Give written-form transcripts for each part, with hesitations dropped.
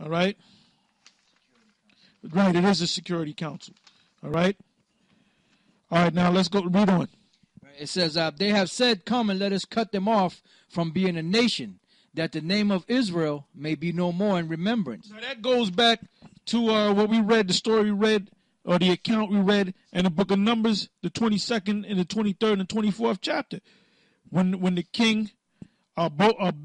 All right? Right, it is a Security Council. All right? All right, now let's go read on. It says, they have said, come and let us cut them off from being a nation, that the name of Israel may be no more in remembrance. Now that goes back to what we read, the story we read, or the account we read in the book of Numbers, the 22nd and the 23rd and 24th chapter. When the king, Balak,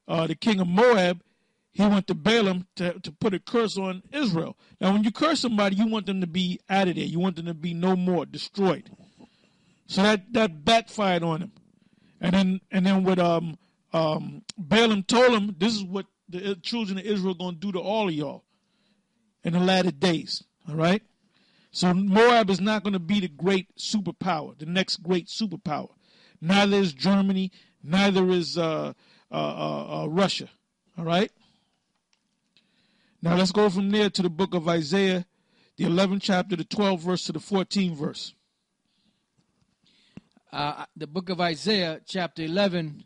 the king of Moab, he went to Balaam to put a curse on Israel. Now, when you curse somebody, you want them to be out of there. You want them to be no more, destroyed. So that backfired on him. And then what Balaam told him, this is what the children of Israel are going to do to all of y'all in the latter days. All right? So Moab is not going to be the great superpower, the next great superpower. Neither is Germany, neither is Russia. All right? Now let's go from there to the book of Isaiah, the 11th chapter, the 12th verse to the 14th verse. The book of Isaiah, chapter 11,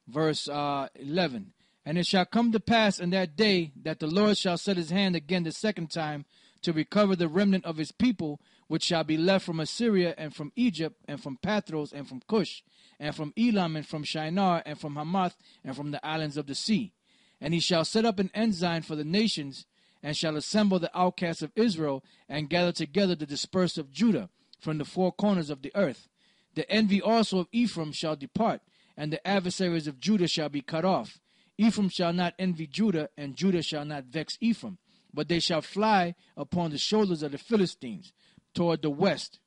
verse 11. And it shall come to pass in that day that the Lord shall set his hand again the second time to recover the remnant of his people, which shall be left from Assyria and from Egypt and from Pathros and from Cush and from Elam and from Shinar and from Hamath and from the islands of the sea. And he shall set up an ensign for the nations and shall assemble the outcasts of Israel and gather together the dispersed of Judah from the four corners of the earth. The envy also of Ephraim shall depart, and the adversaries of Judah shall be cut off. Ephraim shall not envy Judah, and Judah shall not vex Ephraim, but they shall fly upon the shoulders of the Philistines toward the west.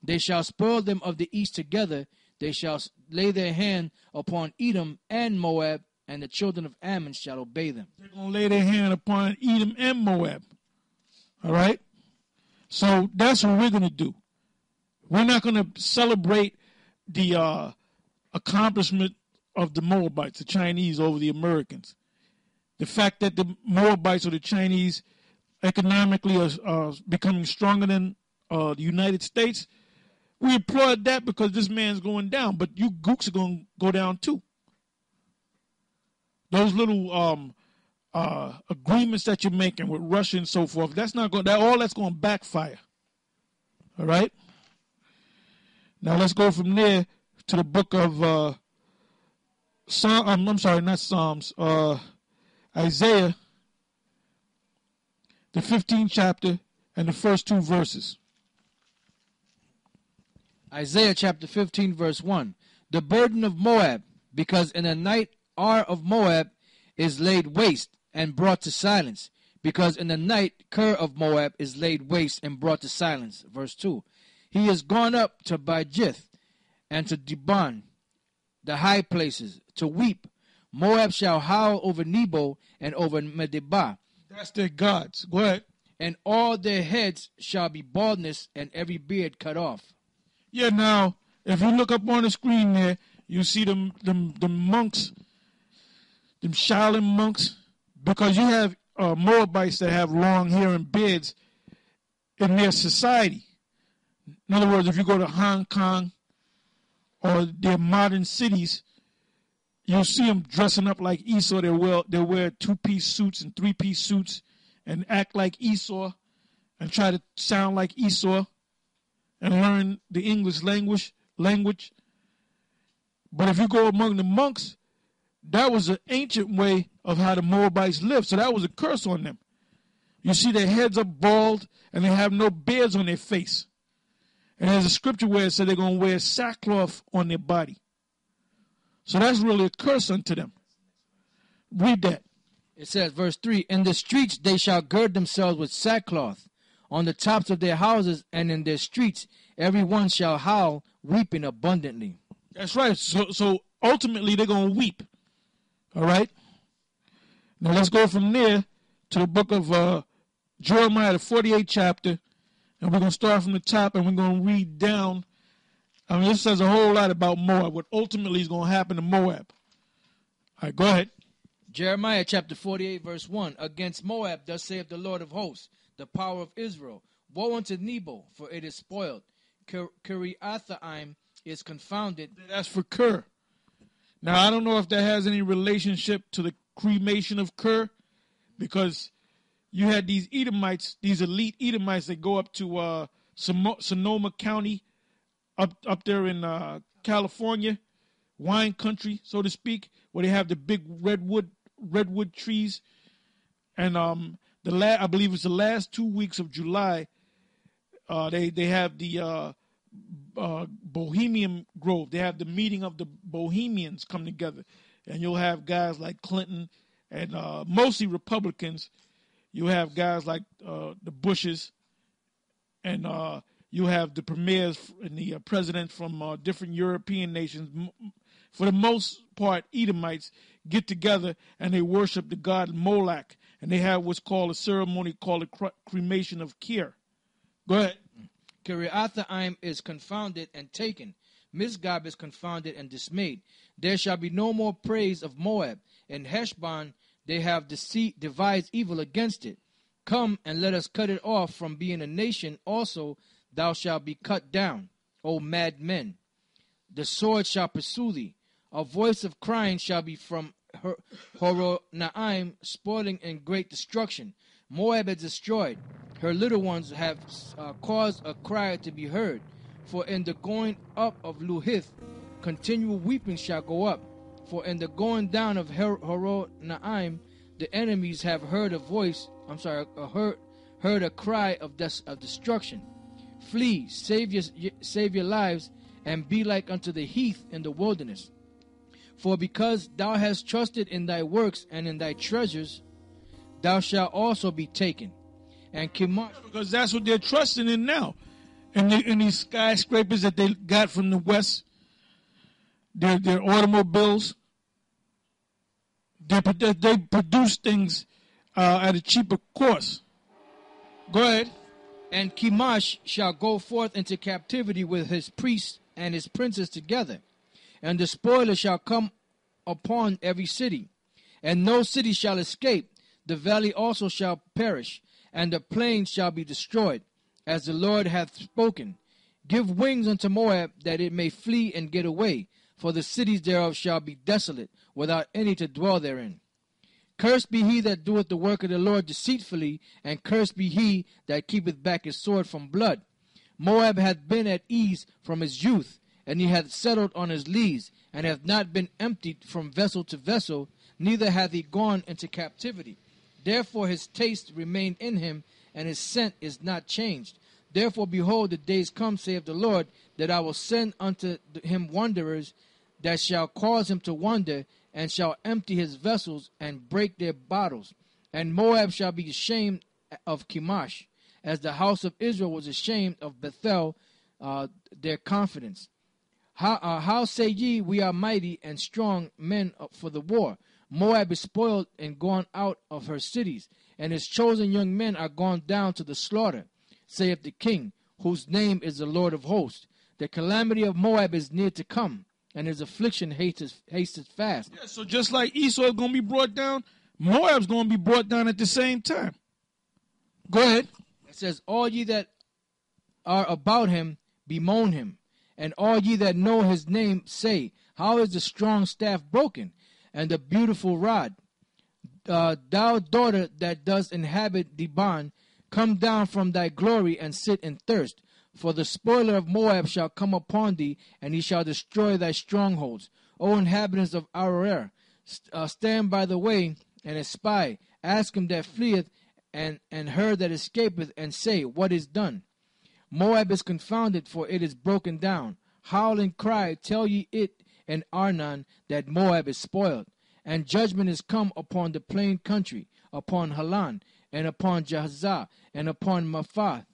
They shall spoil them of the east together. They shall lay their hand upon Edom and Moab, and the children of Ammon shall obey them. They're going to lay their hand upon Edom and Moab. All right? So that's what we're going to do. We're not going to celebrate the accomplishment of the Moabites, the Chinese, over the Americans. The fact that the Moabites or the Chinese economically are becoming stronger than the United States, we applaud that because this man's going down. But you gooks are going to go down too. Those little agreements that you're making with Russia and so forth, that's not going. All that's going to backfire. All right. Now let's go from there to the book of Isaiah, the 15th chapter and the first two verses. Isaiah chapter 15, verse 1. The burden of Moab, because in the night Ar of Moab is laid waste and brought to silence, because in the night Ker of Moab is laid waste and brought to silence. Verse 2. He is gone up to Bajith and to Dibon, the high places, to weep. Moab shall howl over Nebo and over Medeba. That's their gods. Go ahead. And all their heads shall be baldness and every beard cut off. Yeah, now, if you look up on the screen there, you see them monks, them Shaolin monks, because you have Moabites that have long hair and beards in their society. In other words, if you go to Hong Kong or their modern cities, you'll see them dressing up like Esau. They'll wear two-piece suits and three-piece suits and act like Esau and try to sound like Esau and learn the English language. But if you go among the monks, that was an ancient way of how the Moabites lived. So that was a curse on them. You see their heads are bald and they have no beards on their face. And there's a scripture where it said they're going to wear sackcloth on their body. So that's really a curse unto them. Read that. It says, verse 3, in the streets they shall gird themselves with sackcloth. On the tops of their houses and in their streets, every one shall howl, weeping abundantly. That's right. So ultimately they're going to weep. All right? Now let's go from there to the book of Jeremiah, the 48th chapter. And we're going to start from the top and we're going to read down. I mean, this says a whole lot about Moab, what ultimately is going to happen to Moab. All right, go ahead. Jeremiah chapter 48, verse 1. Against Moab, thus saith the Lord of hosts, the power of Israel. Woe unto Nebo, for it is spoiled. Kiriathaim is confounded. That's for Ker. Now, I don't know if that has any relationship to the cremation of Ker, because you had these Edomites, these elite Edomites that go up to Sonoma County, up there in California, wine country, so to speak, where they have the big redwood trees. And I believe it's the last 2 weeks of July, they have the Bohemian Grove. They have the meeting of the Bohemians come together. And you'll have guys like Clinton and mostly Republicans. You have guys like the Bushes, and you have the premiers and the presidents from different European nations. For the most part, Edomites get together and they worship the god Moloch, and they have what's called a ceremony called the cremation of Ker. Go ahead. Kiriathaim is confounded and taken. Misgab is confounded and dismayed. There shall be no more praise of Moab. In Heshbon they have devised evil against it. Come and let us cut it off from being a nation. Also thou shalt be cut down, O mad men. The sword shall pursue thee. A voice of crying shall be from Horonaim, spoiling and great destruction. Moab is destroyed. Her little ones have caused a cry to be heard. For in the going up of Luhith, continual weeping shall go up. For in the going down of Horonaim, the enemies have heard a voice, heard a cry of destruction. Flee, save your lives, and be like unto the heath in the wilderness. For because thou hast trusted in thy works and in thy treasures, thou shalt also be taken. And Kimash, because that's what they're trusting in now. In these skyscrapers that they got from the West, their automobiles, they produce things at a cheaper cost. Go ahead. And Kimash shall go forth into captivity with his priests and his princes together. And the spoiler shall come upon every city. And no city shall escape. The valley also shall perish. And the plain shall be destroyed, as the Lord hath spoken. Give wings unto Moab, that it may flee and get away. For the cities thereof shall be desolate, without any to dwell therein. Cursed be he that doeth the work of the Lord deceitfully, and cursed be he that keepeth back his sword from blood. Moab hath been at ease from his youth, and he hath settled on his lees, and hath not been emptied from vessel to vessel, neither hath he gone into captivity. Therefore his taste remained in him, and his scent is not changed. Therefore, behold, the days come, saith the Lord, that I will send unto him wanderers, that shall cause him to wander, and shall empty his vessels, and break their bottles. And Moab shall be ashamed of Kimash, as the house of Israel was ashamed of Bethel, their confidence. How say ye, we are mighty and strong men for the war? Moab is spoiled and gone out of her cities, and his chosen young men are gone down to the slaughter, saith the king, whose name is the Lord of hosts. The calamity of Moab is near to come, and his affliction hasteth fast. Yeah, so just like Esau is going to be brought down, Moab's going to be brought down at the same time. Go ahead. It says, all ye that are about him bemoan him, and all ye that know his name say, how is the strong staff broken, and the beautiful rod? Thou daughter that dost inhabit Dibon, come down from thy glory and sit in thirst. For the spoiler of Moab shall come upon thee, and he shall destroy thy strongholds. O inhabitants of Aroer, stand by the way and espy. Ask him that fleeth and her that escapeth, and say, what is done? Moab is confounded, for it is broken down. Howl and cry, tell ye it in Arnon, that Moab is spoiled. And judgment is come upon the plain country, upon Halan, and upon Jahazah, and upon Mephath,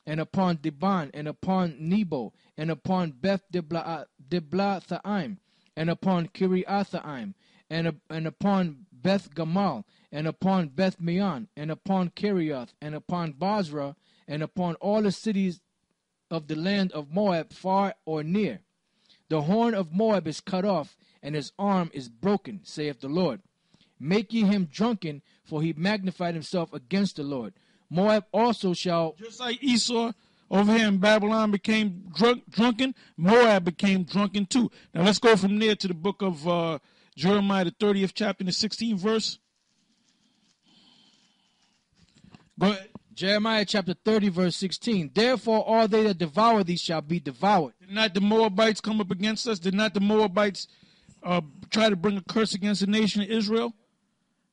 and upon Dibon, and upon Nebo, and upon Beth Diblathaim, and upon Kiriathaim, and upon Beth Gamal, and upon Beth Meon, and upon Kerioth, and upon Basra, and upon all the cities of the land of Moab, far or near. The horn of Moab is cut off, and his arm is broken, saith the Lord. Make ye him drunken, for he magnified himself against the Lord. Moab also shall... Just like Esau over here in Babylon became drunken, Moab became drunken too. Now let's go from there to the book of Jeremiah, the 30th chapter, and the 16th verse. Go ahead. Jeremiah chapter 30, verse 16. Therefore all they that devour thee shall be devoured. Did not the Moabites come up against us? Did not the Moabites try to bring a curse against the nation of Israel?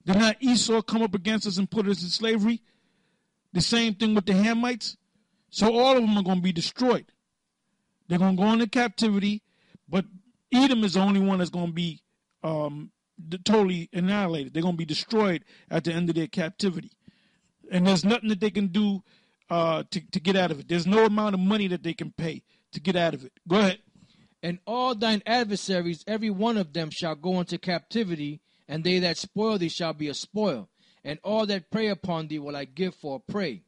Did not Esau come up against us and put us in slavery? The same thing with the Hamites. So all of them are going to be destroyed. They're going to go into captivity, but Edom is the only one that's going to be totally annihilated. They're going to be destroyed at the end of their captivity. And there's nothing that they can do to get out of it. There's no amount of money that they can pay to get out of it. Go ahead. And all thine adversaries, every one of them shall go into captivity, and they that spoil thee shall be a spoil. And all that prey upon thee will I give for a prey.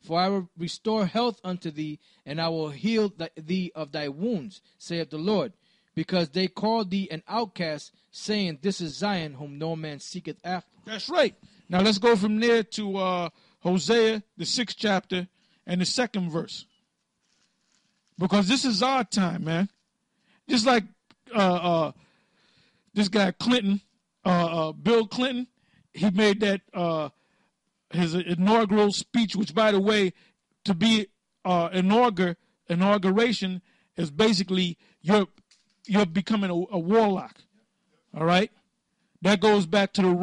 For I will restore health unto thee, and I will heal thee of thy wounds, saith the Lord. Because they called thee an outcast, saying, This is Zion, whom no man seeketh after. That's right. Now let's go from there to Hosea, the 6th chapter, and the 2nd verse. Because this is our time, man. Just like this guy Clinton, Bill Clinton, he made that his inaugural speech, which, by the way, to be inauguration is basically you're becoming a warlock. All right, that goes back to the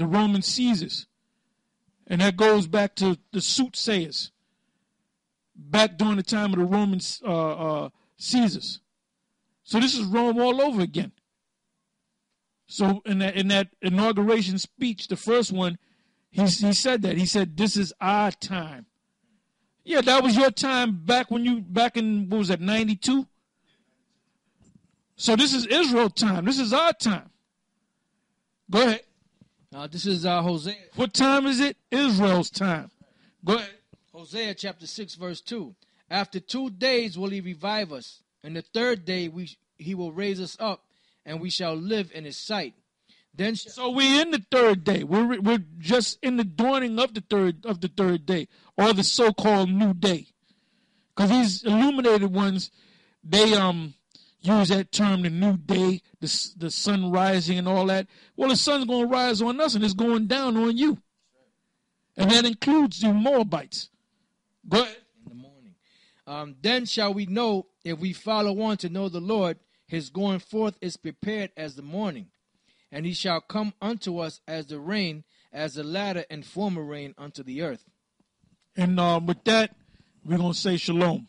Roman Caesars, and that goes back to the soothsayers back during the time of the Roman Caesars. So this is Rome all over again. So in that inauguration speech, the first one, he said that. He said, this is our time. Yeah, that was your time back in, what was that, 92? So this is Israel time. This is our time. Go ahead. This is Hosea. What time is it? Israel's time. Go ahead. Hosea chapter 6, verse 2. After 2 days will he revive us, and the third day he will raise us up, and we shall live in his sight. Then so we're in the third day. We're just in the dawning of the third day, or the so-called new day. Because these illuminated ones, they use that term, the new day, the sun rising and all that. Well, the sun's going to rise on us, and it's going down on you. And that includes the Moabites. Go ahead. In the morning. Then shall we know, if we follow on to know the Lord, his going forth is prepared as the morning, and he shall come unto us as the rain, as the latter and former rain unto the earth. And with that, we're going to say shalom.